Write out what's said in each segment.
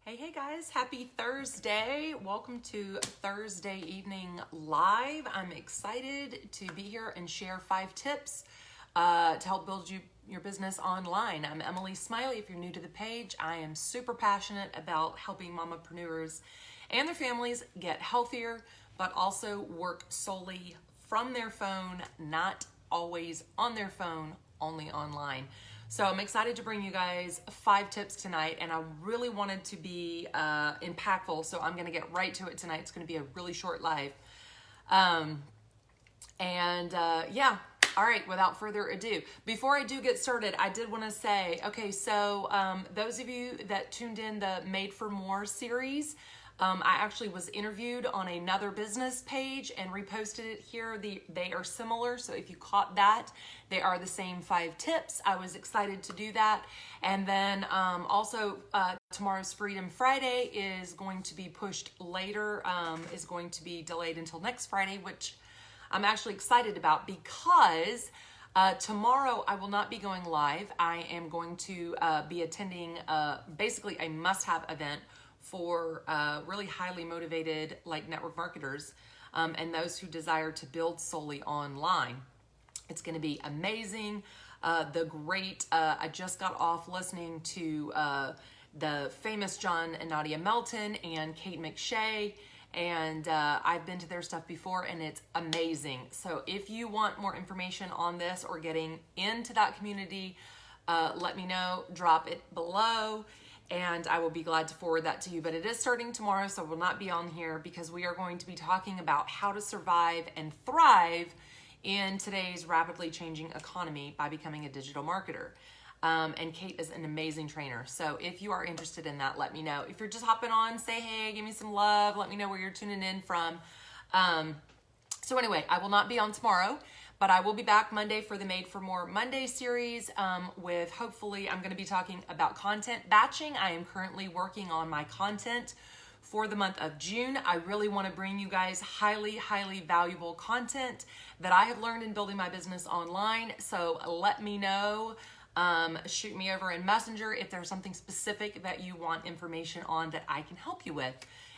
Hey guys, happy Thursday. Welcome to Thursday Evening Live. I'm excited to be here and share 5 tips to help build your business online. I'm Emily Smiley. If you're new to the page, I am super passionate about helping mamapreneurs and their families get healthier, but also work solely from their phone, not always on their phone, only online. So I'm excited to bring you guys 5 tips tonight, and I really wanted to be impactful, so I'm going to get right to it tonight. It's going to be a really short live. Yeah, all right, without further ado, before I do get started, I did want to say, okay, so those of you that tuned in the Made for More series, I actually was interviewed on another business page and reposted it here. They are similar, so if you caught that, they are the same 5 tips. I was excited to do that. And then also tomorrow's Freedom Friday is going to be pushed later, is going to be delayed until next Friday, which I'm actually excited about because tomorrow I will not be going live. I am going to be attending basically a must-have event for really highly motivated network marketers and those who desire to build solely online. It's going to be amazing. I just got off listening to the famous John and Nadia Melton and Kate McShay, and I've been to their stuff before, and it's amazing. So if you want more information on this or getting into that community, let me know, drop it below, and I will be glad to forward that to you. But it is starting tomorrow, so it will not be on here because we are going to be talking about how to survive and thrive in today's rapidly changing economy by becoming a digital marketer. And Kate is an amazing trainer. So if you are interested in that, let me know. If you're just hopping on, say hey, give me some love, let me know where you're tuning in from. So anyway, I will not be on tomorrow, but I will be back Monday for the Made for More Monday series with hopefully I'm going to be talking about content batching. I am currently working on my content for the month of June. I really want to bring you guys highly valuable content that I have learned in building my business online. So let me know. Shoot me over in Messenger if there's something specific that you want information on that I can help you with.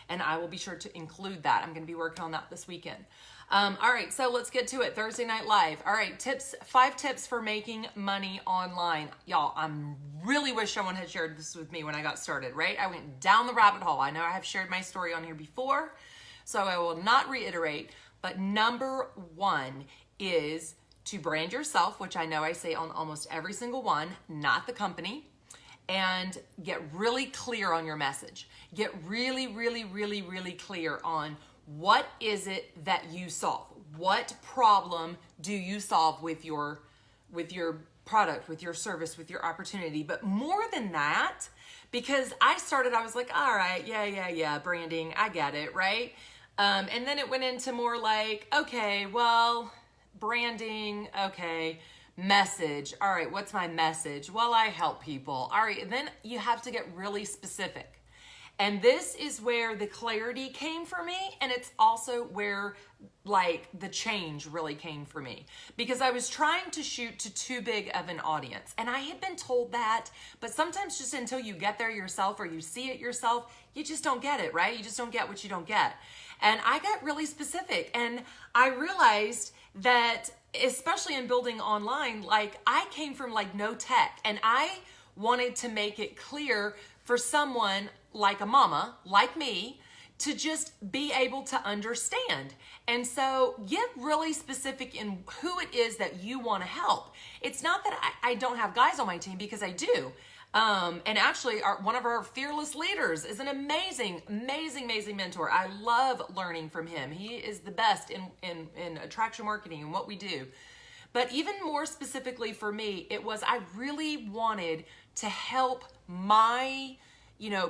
And I will be sure to include that. I'm going to be working on that this weekend. All right, so let's get to it. Thursday Night Live. All right, 5 tips for making money online. Y'all, I really wish someone had shared this with me when I got started, right? I went down the rabbit hole. I know I have shared my story on here before, so I will not reiterate. But number 1 is to brand yourself, which I know I say on almost every single one, not the company, and get really clear on your message. Get really clear on what is it that you solve? What problem do you solve with your product, with your service, with your opportunity? But more than that, because I was like, all right, yeah, branding, I get it, right? And then it went into more like, okay, well, branding, okay, message. All right, what's my message? Well, I help people. All right, and then you have to get really specific. And this is where the clarity came for me, and it's also where the change really came for me, because I was trying to shoot to too big of an audience, and I had been told that, but sometimes just until you get there yourself or you see it yourself, you just don't get it, right? You just don't get what you don't get. And I got really specific, and I realized that especially in building online, I came from no tech, and I wanted to make it clear for someone like a mama, like me, to just be able to understand. And so get really specific in who it is that you want to help. It's not that I don't have guys on my team, because I do. And actually one of our fearless leaders is an amazing mentor. I love learning from him. He is the best in attraction marketing and what we do. But even more specifically for me, I really wanted to help my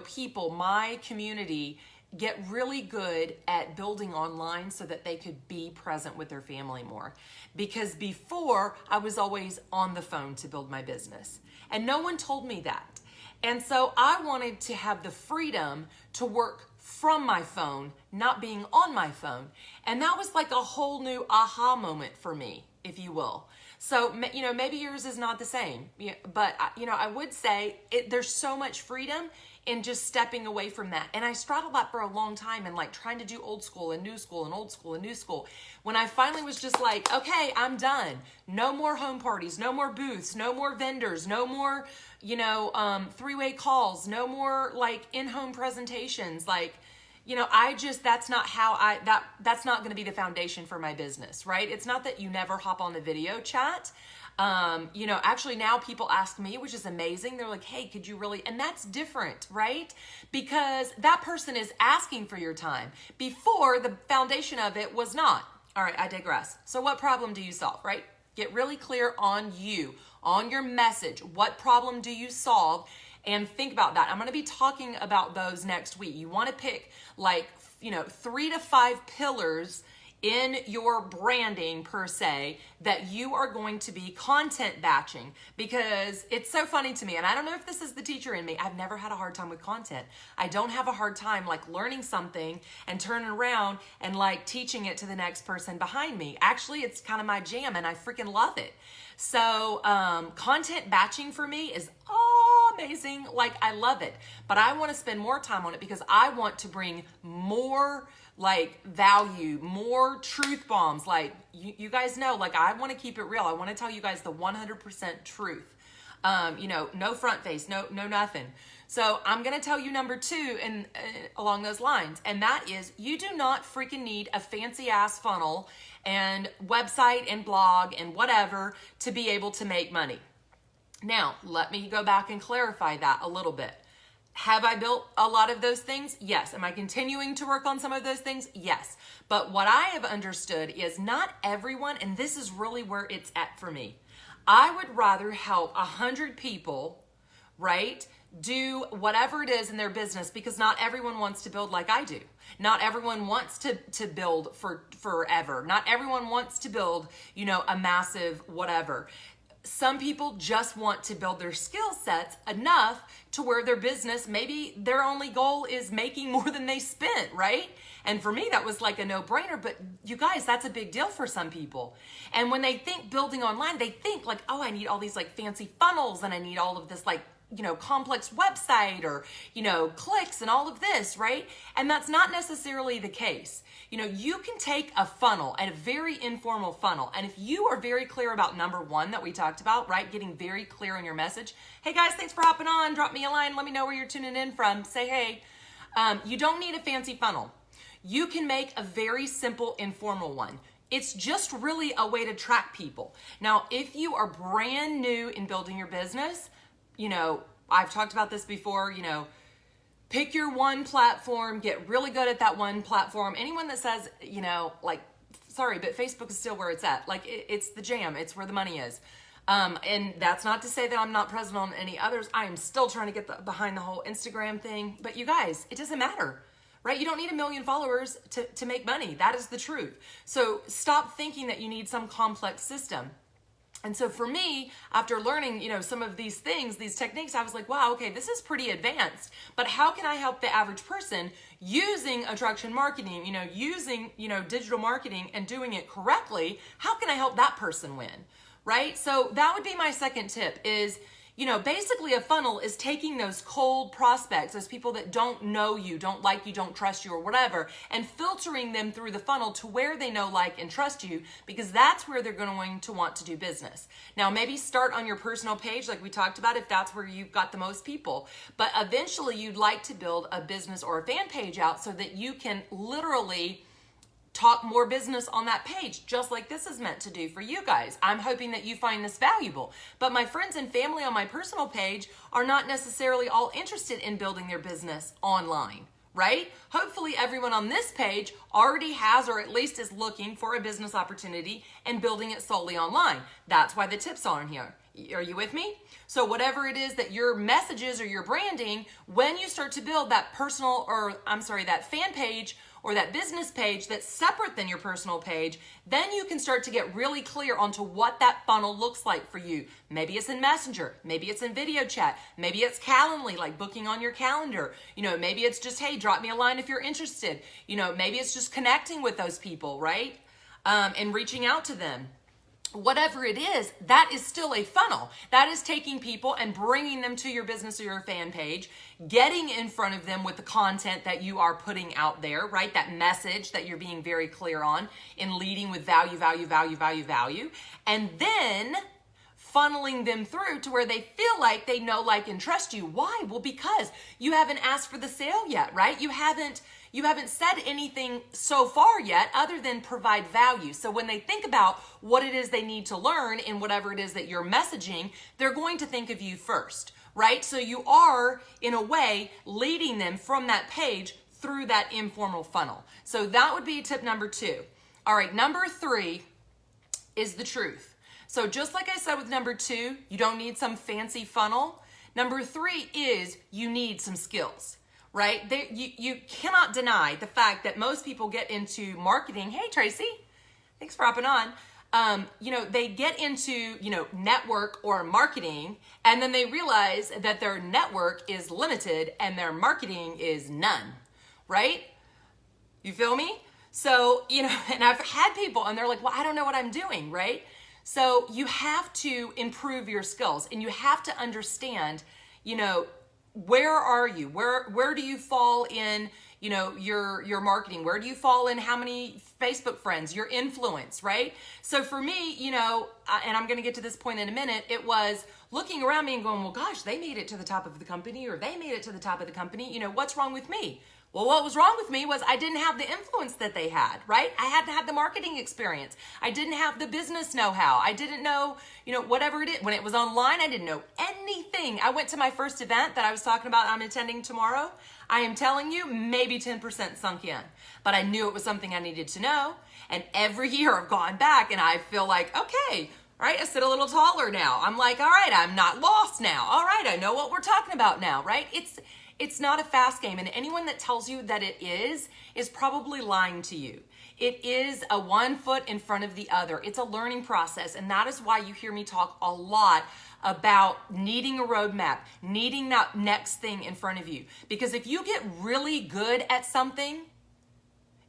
people, my community, get really good at building online so that they could be present with their family more. Because before, I was always on the phone to build my business, and no one told me that. And so I wanted to have the freedom to work from my phone, not being on my phone. And that was like a whole new aha moment for me, if you will. So, maybe yours is not the same, but I would say there's so much freedom and just stepping away from that. And I straddled that for a long time and like trying to do old school and new school and old school and new school. When I finally was just like, okay, I'm done. No more home parties, no more booths, no more vendors, no more, three-way calls, no more like in-home presentations. Like, that's not how that's not going to be the foundation for my business, right? It's not that you never hop on a video chat. Actually now people ask me, which is amazing. They're like, hey, could you really, and that's different, right? Because that person is asking for your time. Before, the foundation of it was not. All right, I digress. So what problem do you solve, right? Get really clear on you, on your message. What problem do you solve? And think about that. I'm going to be talking about those next week. You want to pick 3 to 5 pillars in your branding per se that you are going to be content batching, because it's so funny to me. And I don't know if this is the teacher in me. I've never had a hard time with content. I don't have a hard time like learning something and turning around and like teaching it to the next person behind me. Actually, it's kind of my jam and I freaking love it. So content batching for me is amazing. Like I love it, but I want to spend more time on it because I want to bring more like value, more truth bombs. Like you guys know, like I want to keep it real. I want to tell you guys the 100% truth. No front face, no nothing. So I'm going to tell you number 2 and along those lines. And that is, you do not freaking need a fancy ass funnel and website and blog and whatever to be able to make money. Now, let me go back and clarify that a little bit. Have I built a lot of those things? Yes. Am I continuing to work on some of those things? Yes. But what I have understood is not everyone, and this is really where it's at for me. I would rather help 100 people, right, do whatever it is in their business, because not everyone wants to build like I do. Not everyone wants to build for forever. Not everyone wants to build, a massive whatever. Some people just want to build their skill sets enough to where their business, maybe their only goal is making more than they spent, right? And for me, that was like a no-brainer, but you guys, that's a big deal for some people. And when they think building online, they think like, oh, I need all these like fancy funnels and I need all of this like, complex website or, clicks and all of this, right? And that's not necessarily the case. You can take a funnel and a very informal funnel. And if you are very clear about number 1 that we talked about, right? Getting very clear on your message. Hey guys, thanks for hopping on. Drop me a line. Let me know where you're tuning in from. Say, hey, you don't need a fancy funnel. You can make a very simple informal one. It's just really a way to track people. Now, if you are brand new in building your business, I've talked about this before, pick your one platform, get really good at that one platform. Anyone that says, sorry, but Facebook is still where it's at. Like it's the jam. It's where the money is. And that's not to say that I'm not present on any others. I am still trying to get behind the whole Instagram thing, but you guys, it doesn't matter, right? You don't need 1 million followers to make money. That is the truth. So stop thinking that you need some complex system. And so for me, after learning, some of these things, these techniques, I was like, wow, okay, this is pretty advanced, but how can I help the average person using attraction marketing, using, digital marketing and doing it correctly? How can I help that person win? Right? So that would be my second tip is, basically a funnel is taking those cold prospects, those people that don't know you, don't like you, don't trust you or whatever, and filtering them through the funnel to where they know, like, and trust you, because that's where they're going to want to do business. Now, maybe start on your personal page like we talked about if that's where you've got the most people, but eventually you'd like to build a business or a fan page out so that you can literally talk more business on that page, just like this is meant to do for you guys. I'm hoping that you find this valuable. But my friends and family on my personal page are not necessarily all interested in building their business online, right? Hopefully everyone on this page already has, or at least is looking for a business opportunity and building it solely online. That's why the tips are in here. Are you with me? So whatever it is that your messages or your branding, when you start to build that that fan page or that business page that's separate than your personal page, then you can start to get really clear onto what that funnel looks like for you. Maybe it's in Messenger, maybe it's in video chat, maybe it's Calendly, like booking on your calendar. Maybe it's just, hey, drop me a line if you're interested. Maybe it's just connecting with those people, right? And reaching out to them. whatever it is, that is still a funnel. That is taking people and bringing them to your business or your fan page, getting in front of them with the content that you are putting out there, right? That message that you're being very clear on in leading with value, value, value, value, value. And then funneling them through to where they feel like they know, like, and trust you. Why? Well, because you haven't asked for the sale yet, right? You haven't said anything so far yet other than provide value. So when they think about what it is they need to learn in whatever it is that you're messaging, they're going to think of you first, right? So you are, in a way, leading them from that page through that informal funnel. So that would be tip number 2. All right, number 3 is the truth. So just like I said with number 2, you don't need some fancy funnel. Number 3 is you need some skills, right? You cannot deny the fact that most people get into marketing. Hey, Tracy, thanks for hopping on. They get into, network or marketing, and then they realize that their network is limited and their marketing is none, right? You feel me? So, and I've had people and they're like, well, I don't know what I'm doing, right? So you have to improve your skills and you have to understand, where are you? Where do you fall in, your marketing? Where do you fall in how many Facebook friends, your influence, right? So for me, and I'm going to get to this point in a minute, it was looking around me and going, well, gosh, they made it to the top of the company or they made it to the top of the company. What's wrong with me? Well, what was wrong with me was I didn't have the influence that they had, right? I hadn't had the marketing experience. I didn't have the business know-how. I didn't know, whatever it is. When it was online, I didn't know anything. I went to my first event that I was talking about I'm attending tomorrow. I am telling you, maybe 10% sunk in. But I knew it was something I needed to know. And every year I've gone back and I feel like, okay, right, I sit a little taller now. I'm like, all right, I'm not lost now. All right, I know what we're talking about now, right? It's not a fast game, and anyone that tells you that it is probably lying to you. It is a one foot in front of the other. It's a learning process, and that is why you hear me talk a lot about needing a roadmap, needing that next thing in front of you. Because if you get really good at something,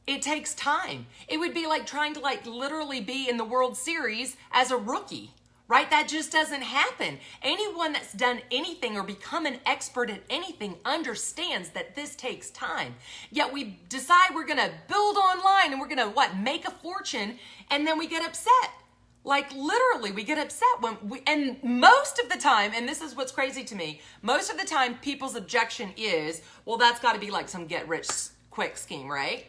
it takes time. It would be like trying to literally be in the World Series as a rookie. Right? That just doesn't happen. Anyone that's done anything or become an expert at anything understands that this takes time. Yet we decide we're going to build online and we're going to make a fortune, and then we get upset. Literally, we get upset and most of the time, and this is what's crazy to me, most of the time people's objection is, well, that's got to be some get rich quick scheme, right?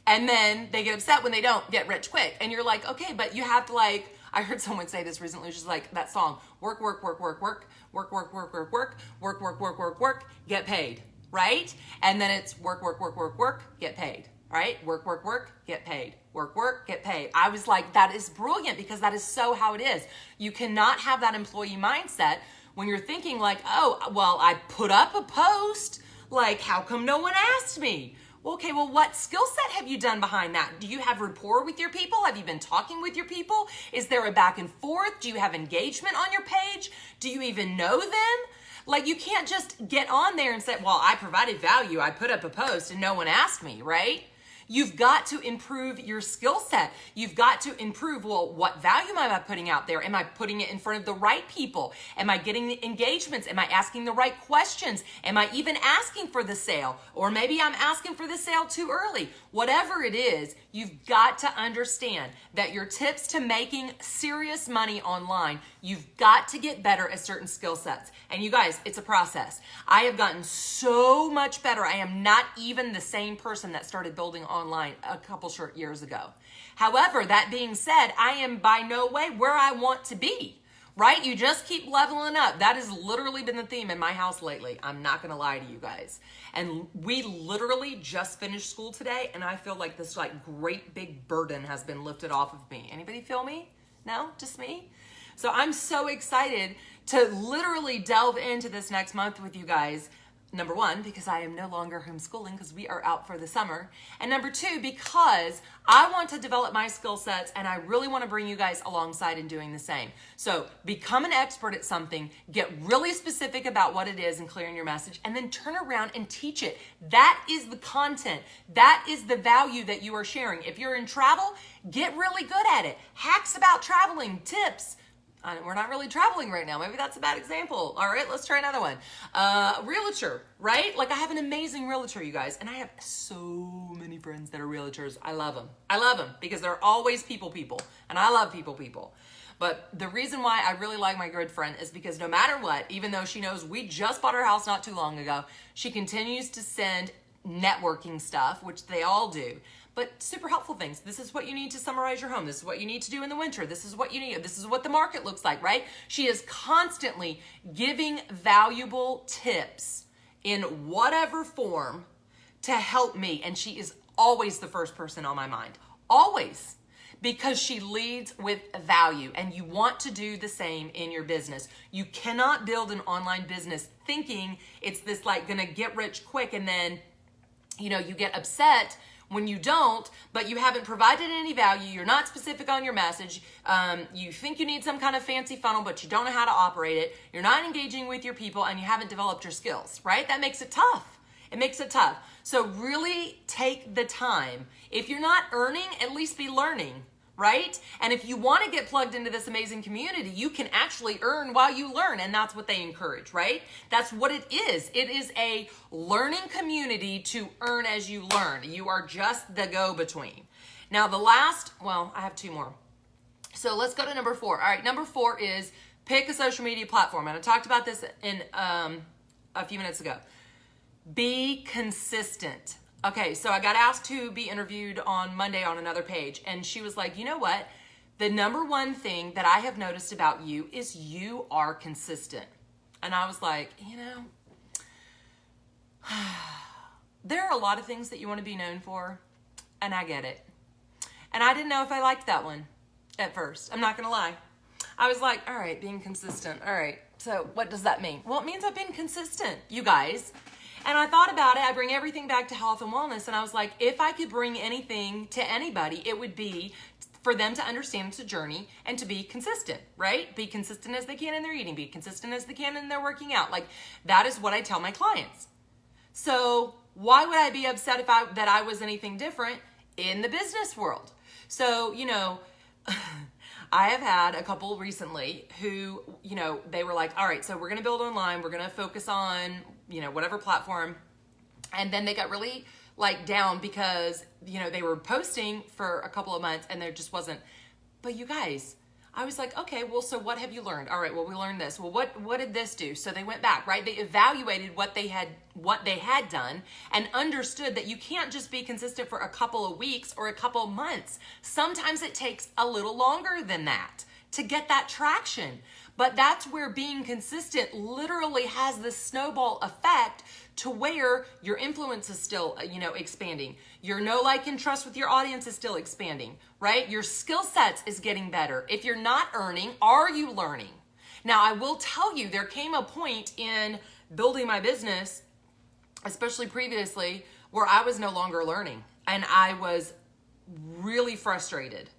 And then they get upset when they don't get rich quick. And you're like, okay, but you have to I heard someone say this recently, which is that song, work, work, work, work, work, work, work, work, work, work, work, work, work, work, work, get paid, right? And then it's work, work, work, work, work, get paid, right? Work, work, work, get paid, work, work, get paid. I was like, that is brilliant because that is so how it is. You cannot have that employee mindset when you're thinking oh, well, I put up a post, how come no one asked me? Okay, well, what skill set have you done behind that? Do you have rapport with your people? Have you been talking with your people? Is there a back and forth? Do you have engagement on your page? Do you even know them? You can't just get on there and say, well, I provided value. I put up a post and no one asked me, right? You've got to improve your skill set. You've got to improve, well, what value am I putting out there? Am I putting it in front of the right people? Am I getting the engagements? Am I asking the right questions? Am I even asking for the sale? Or maybe I'm asking for the sale too early. Whatever it is, you've got to understand that your tips to making serious money online, you've got to get better at certain skill sets. And you guys, it's a process. I have gotten so much better. I am not even the same person that started building online a couple short years ago. However, that being said, I am by no way where I want to be, right? You just keep leveling up. That has literally been the theme in my house lately. I'm not going to lie to you guys. And we literally just finished school today, and I feel like this great big burden has been lifted off of me. Anybody feel me? No? Just me? So I'm so excited to literally delve into this next month with you guys. Number one, because I am no longer homeschooling because we are out for the summer. And number two, because I want to develop my skill sets and I really want to bring you guys alongside in doing the same. So become an expert at something, get really specific about what it is and clearing your message, and then turn around and teach it. That is the content. That is the value that you are sharing. If you're in travel, get really good at it. Hacks about traveling, tips. We're not really traveling right now. Maybe that's a bad example. All right, let's try another one. Realtor, right? Like I have an amazing realtor, you guys. And I have so many friends that are realtors. I love them. I love them because they're always people. And I love people. But the reason why I really like my good friend is because no matter what, even though she knows we just bought our house not too long ago, she continues to send networking stuff, which they all do. But super helpful things. This is what you need to summarize your home. This is what you need to do in the winter. This is what you need. This is what the market looks like, right? She is constantly giving valuable tips in whatever form to help me. And she is always the first person on my mind. Always. Because she leads with value, and you want to do the same in your business. You cannot build an online business thinking it's this like gonna get rich quick and then, you get upset when you don't, but you haven't provided any value, you're not specific on your message, you think you need some kind of fancy funnel, but you don't know how to operate it, you're not engaging with your people, and you haven't developed your skills, right? That makes it tough. It makes it tough. So really take the time. If you're not earning, at least be learning, right? And if you want to get plugged into this amazing community, you can actually earn while you learn, and that's what they encourage, right? That's what it is. It is a learning community to earn as you learn. You are just the go-between. Now I have two more. So let's go to number 4. All right, number 4 is pick a social media platform. And I talked about this in a few minutes ago. Be consistent. Okay, so I got asked to be interviewed on Monday on another page, and she was like, you know what? The number one thing that I have noticed about you is you are consistent. And I was like, there are a lot of things that you want to be known for, and I get it. And I didn't know if I liked that one at first. I'm not going to lie. I was like, all right, being consistent. All right, so what does that mean? Well, it means I've been consistent, you guys. And I thought about it. I bring everything back to health and wellness. And I was like, if I could bring anything to anybody, it would be for them to understand it's a journey and to be consistent, right? Be consistent as they can in their eating. Be consistent as they can in their working out. Like, that is what I tell my clients. So why would I be upset that I was anything different in the business world? So, I have had a couple recently who, they were like, all right, so we're going to build online. We're going to focus on, whatever platform. And then they got really down because, they were posting for a couple of months and there just wasn't. But you guys, I was like, okay, well, so what have you learned? All right, well, we learned this. Well, what did this do? So they went back, right? They evaluated what they had done and understood that you can't just be consistent for a couple of weeks or a couple of months. Sometimes it takes a little longer than that to get that traction. But that's where being consistent literally has this snowball effect to where your influence is still, expanding. Your know, like, and trust with your audience is still expanding, right? Your skill sets is getting better. If you're not earning, are you learning? Now, I will tell you, there came a point in building my business, especially previously, where I was no longer learning. And I was really frustrated.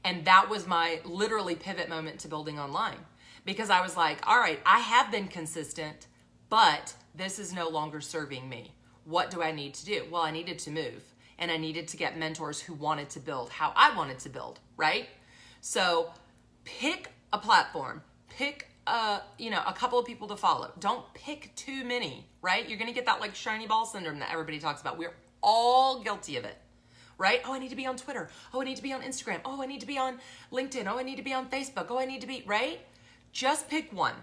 And that was my literally pivot moment to building online. Because I was like, all right, I have been consistent, but this is no longer serving me. What do I need to do? Well, I needed to move, and I needed to get mentors who wanted to build how I wanted to build, right? So pick a platform, pick a couple of people to follow. Don't pick too many, right? You're gonna get that shiny ball syndrome that everybody talks about. We're all guilty of it. Right? Oh, I need to be on Twitter. Oh, I need to be on Instagram. Oh, I need to be on LinkedIn. Oh, I need to be on Facebook. Oh, I need to be, right? Just pick one.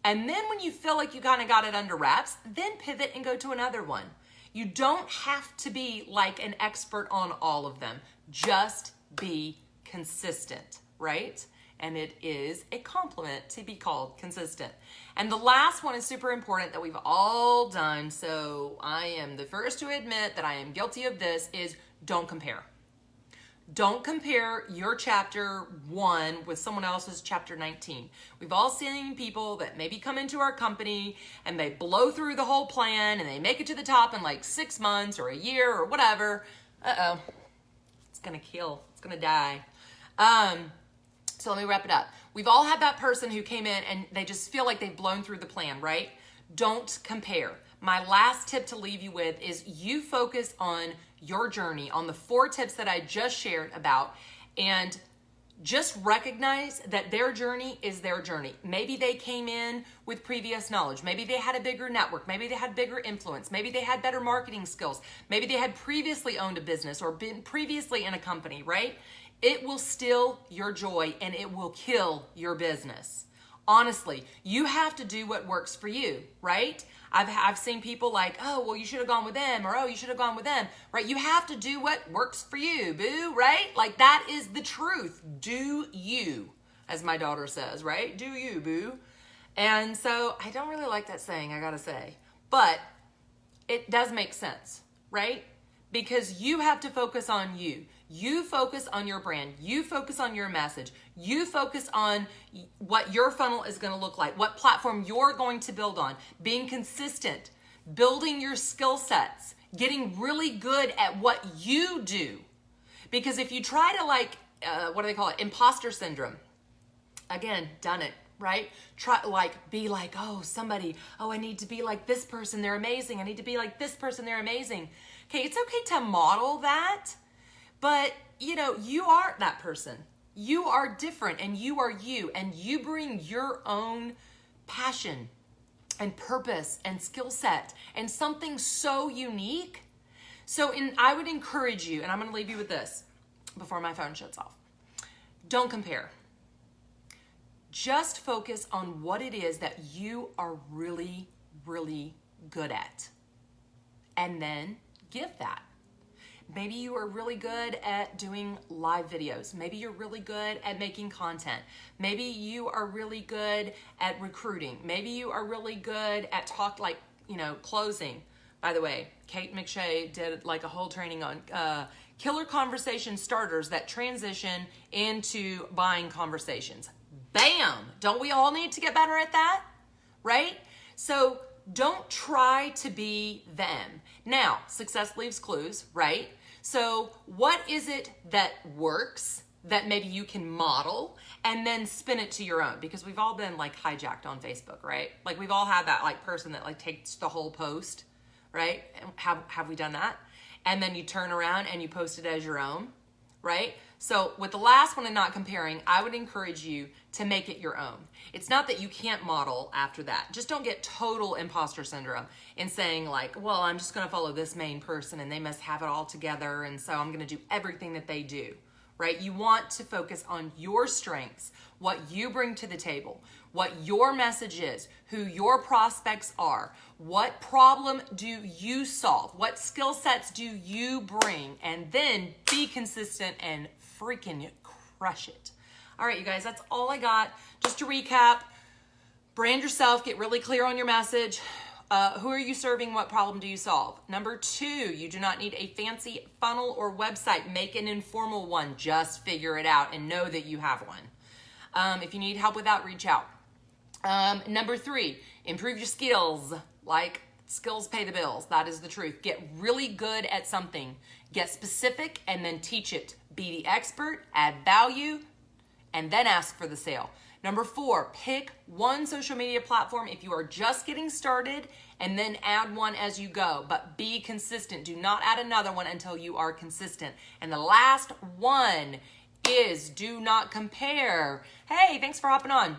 And then when you feel like you kind of got it under wraps, then pivot and go to another one. You don't have to be an expert on all of them. Just be consistent, right? And it is a compliment to be called consistent. And the last one is super important that we've all done. So I am the first to admit that I am guilty of this is don't compare. Don't compare your chapter 1 with someone else's chapter 19. We've all seen people that maybe come into our company and they blow through the whole plan and they make it to the top in like 6 months or a year or whatever. Uh-oh. It's going to kill. It's going to die. So let me wrap it up. We've all had that person who came in and they just feel like they've blown through the plan, right? Don't compare. My last tip to leave you with is you focus on your journey, on the 4 tips that I just shared about, and just recognize that their journey is their journey. Maybe they came in with previous knowledge. Maybe they had a bigger network. Maybe they had bigger influence. Maybe they had better marketing skills. Maybe they had previously owned a business or been previously in a company, right? It will steal your joy and it will kill your business. Honestly, you have to do what works for you, right? I've seen people like, oh, well, you should have gone with them, or oh, you should have gone with them, right? You have to do what works for you, boo, right? Like that is the truth. Do you, as my daughter says, right? Do you, boo. And so I don't really like that saying, I gotta say, but it does make sense, right? Because you have to focus on you. You focus on your brand. You focus on your message. You focus on what your funnel is going to look like, what platform you're going to build on, being consistent, building your skill sets, getting really good at what you do. Because if you try to what do they call it? Imposter syndrome. Again, done it, right? Be like, oh, somebody, oh, I need to be like this person. They're amazing. I need to be like this person. They're amazing. Okay, it's okay to model that. But, you are that person. You are different and you are you. And you bring your own passion and purpose and skill set and something so unique. So I would encourage you, and I'm going to leave you with this before my phone shuts off. Don't compare. Just focus on what it is that you are really, really good at. And then give that. Maybe you are really good at doing live videos. Maybe you're really good at making content. Maybe you are really good at recruiting. Maybe you are really good at closing. By the way, Kate McShay did a whole training on killer conversation starters that transition into buying conversations. Bam! Don't we all need to get better at that? Right? So don't try to be them. Now, success leaves clues, right? So what is it that works that maybe you can model and then spin it to your own? Because we've all been hijacked on Facebook, right? We've all had that person that takes the whole post, right? Have we done that? And then you turn around and you post it as your own, right? So with the last one and not comparing, I would encourage you to make it your own. It's not that you can't model after that. Just don't get total imposter syndrome in saying well, I'm just going to follow this main person and they must have it all together. And so I'm going to do everything that they do, right? You want to focus on your strengths, what you bring to the table, what your message is, who your prospects are, what problem do you solve, what skill sets do you bring, and then be consistent and freaking crush it. All right, you guys, that's all I got. Just to recap, brand yourself, get really clear on your message. Who are you serving? What problem do you solve? Number 2, you do not need a fancy funnel or website. Make an informal one. Just figure it out and know that you have one. If you need help with that, reach out. Number 3, improve your skills. Skills pay the bills. That is the truth. Get really good at something. Get specific and then teach it. Be the expert, add value, and then ask for the sale. Number 4, pick one social media platform if you are just getting started and then add one as you go, but be consistent. Do not add another one until you are consistent. And the last one is do not compare. Hey, thanks for hopping on.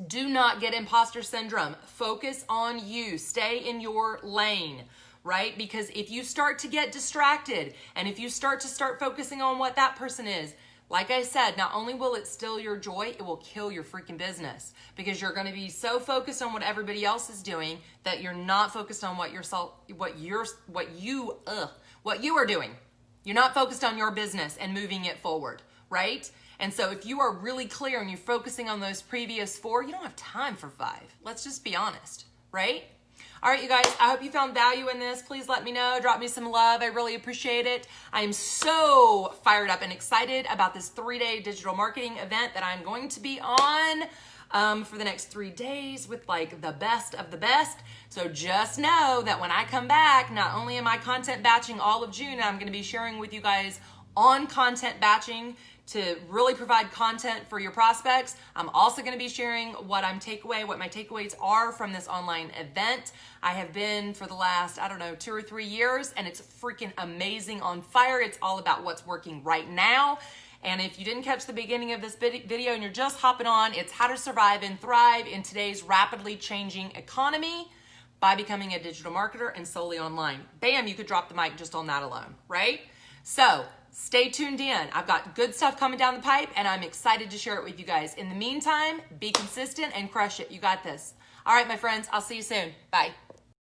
Do not get imposter syndrome. Focus on you. Stay in your lane, right? Because if you start to get distracted and if you start focusing on what that person is, like I said, not only will it steal your joy, it will kill your freaking business because you're going to be so focused on what everybody else is doing that you're not focused on what you are doing. You're not focused on your business and moving it forward, right? And so if you are really clear and you're focusing on those previous 4, you don't have time for 5. Let's just be honest, right? All right, you guys, I hope you found value in this. Please let me know. Drop me some love. I really appreciate it. I am so fired up and excited about this 3-day digital marketing event that I'm going to be on for the next 3 days with like the best of the best. So just know that when I come back, not only am I content batching all of June, I'm going to be sharing with you guys on content batching to really provide content for your prospects. I'm also going to be sharing what my takeaways are from this online event. I have been for the last, 2 or 3 years, and it's freaking amazing, on fire. It's all about what's working right now. And if you didn't catch the beginning of this video and you're just hopping on, it's how to survive and thrive in today's rapidly changing economy by becoming a digital marketer and solely online. Bam, you could drop the mic just on that alone, right? So stay tuned in. I've got good stuff coming down the pipe, and I'm excited to share it with you guys. In the meantime, be consistent and crush it. You got this. All right, my friends, I'll see you soon. Bye.